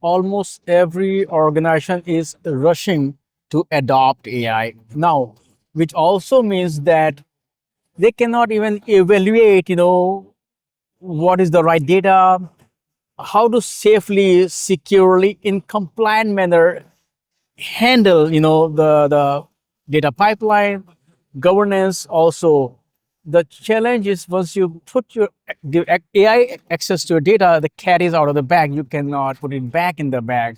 almost every organization is rushing to adopt AI now, which also means that they cannot even evaluate, what is the right data, how to safely, securely, in compliant manner handle, the data pipeline, governance. Also, the challenge is once you put your the AI access to your data, the cat is out of the bag. You cannot put it back in the bag.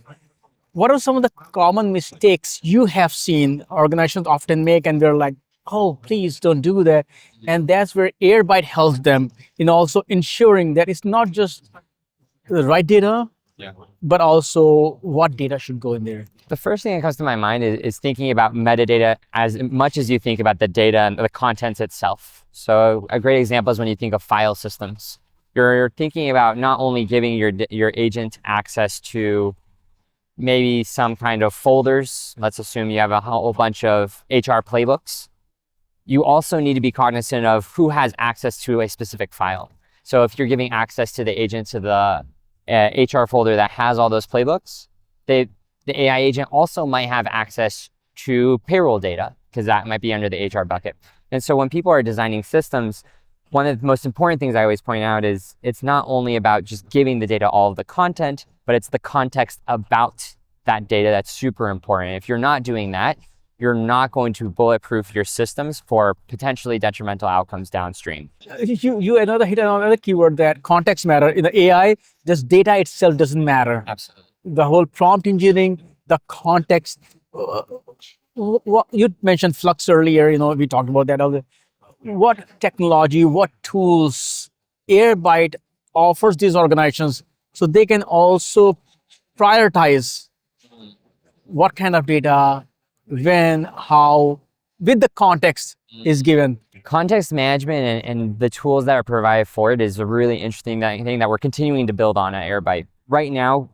What are some of the common mistakes you have seen organizations often make, and they're like, "Oh, please don't do that." And that's where Airbyte helps them in also ensuring that it's not just the right data, but also what data should go in there. The first thing that comes to my mind is thinking about metadata as much as you think about the data and the contents itself. So a great example is when you think of file systems. You're thinking about not only giving your agent access to maybe some kind of folders. Let's assume you have a whole bunch of HR playbooks. You also need to be cognizant of who has access to a specific file. So if you're giving access to the agent to the HR folder that has all those playbooks, the AI agent also might have access to payroll data because that might be under the HR bucket. And so when people are designing systems, one of the most important things I always point out is it's not only about just giving the data all of the content, but it's the context about that data that's super important. If you're not doing that, you're not going to bulletproof your systems for potentially detrimental outcomes downstream. You hit another keyword, that context matter. In the AI, just data itself doesn't matter. Absolutely. The whole prompt engineering, the context. What you mentioned Flux earlier, we talked about that. What technology, what tools Airbyte offers these organizations so they can also prioritize what kind of data, when, how, with the context is given. Context management and the tools that are provided for it is a really interesting thing that we're continuing to build on at Airbyte. Right now,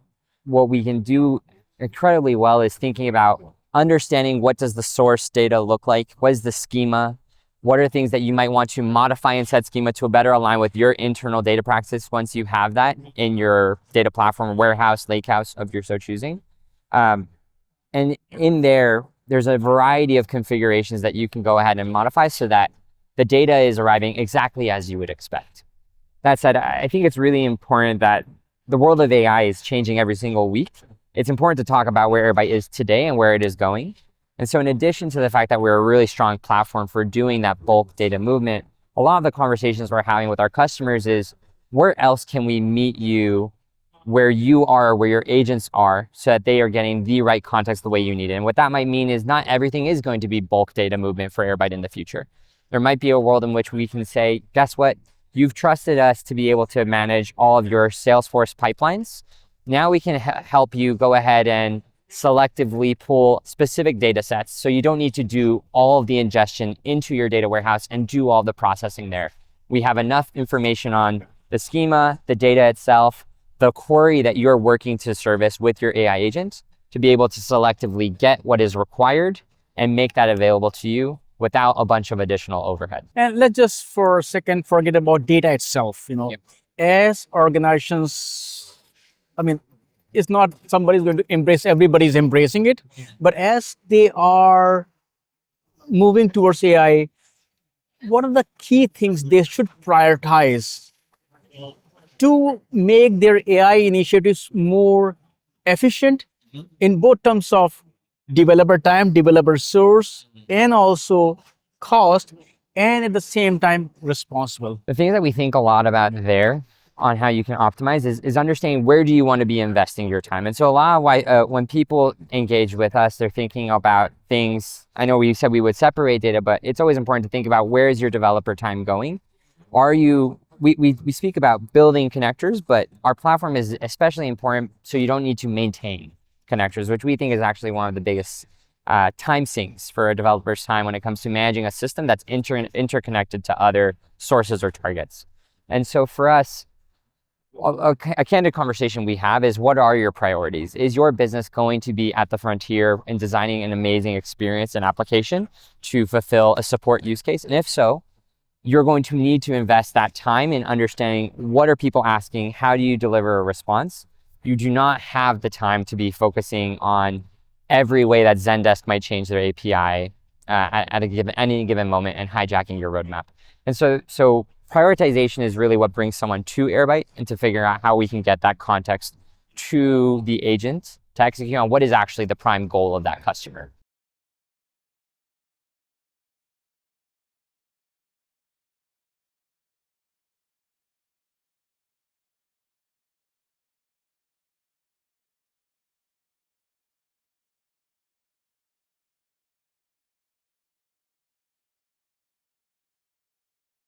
what we can do incredibly well is thinking about understanding what does the source data look like, what is the schema, what are things that you might want to modify in said schema to better align with your internal data practice once you have that in your data platform, warehouse, lakehouse of your so choosing. And in there's a variety of configurations that you can go ahead and modify so that the data is arriving exactly as you would expect. That said, I think it's really important that the world of AI is changing every single week. It's important to talk about where Airbyte is today and where it is going. And so in addition to the fact that we're a really strong platform for doing that bulk data movement, a lot of the conversations we're having with our customers is where else can we meet you where you are, where your agents are, so that they are getting the right context the way you need it. And what that might mean is not everything is going to be bulk data movement for Airbyte in the future. There might be a world in which we can say, guess what? You've trusted us to be able to manage all of your Salesforce pipelines. Now we can help you go ahead and selectively pull specific data sets. So you don't need to do all of the ingestion into your data warehouse and do all the processing there. We have enough information on the schema, the data itself, the query that you're working to service with your AI agent to be able to selectively get what is required and make that available to you without a bunch of additional overhead. And let's just for a second forget about data itself. Yep. As organizations, it's not somebody's going to embrace, everybody's embracing it, but as they are moving towards AI, what are the key things they should prioritize to make their AI initiatives more efficient in both terms of developer time, developer source, and also cost, and at the same time responsible? The thing that we think a lot about there on how you can optimize is understanding where do you want to be investing your time. And so a lot of why when people engage with us, they're thinking about things. I know we said we would separate data, but it's always important to think about where is your developer time going. We speak about building connectors, but our platform is especially important so you don't need to maintain connectors, which we think is actually one of the biggest time sinks for a developer's time when it comes to managing a system that's interconnected to other sources or targets. And so for us, a candid conversation we have is, what are your priorities? Is your business going to be at the frontier in designing an amazing experience and application to fulfill a support use case? And if so, you're going to need to invest that time in understanding what are people asking, how do you deliver a response? you do not have the time to be focusing on every way that Zendesk might change their API at any given moment and hijacking your roadmap. And so prioritization is really what brings someone to Airbyte, and to figure out how we can get that context to the agent to execute on what is actually the prime goal of that customer.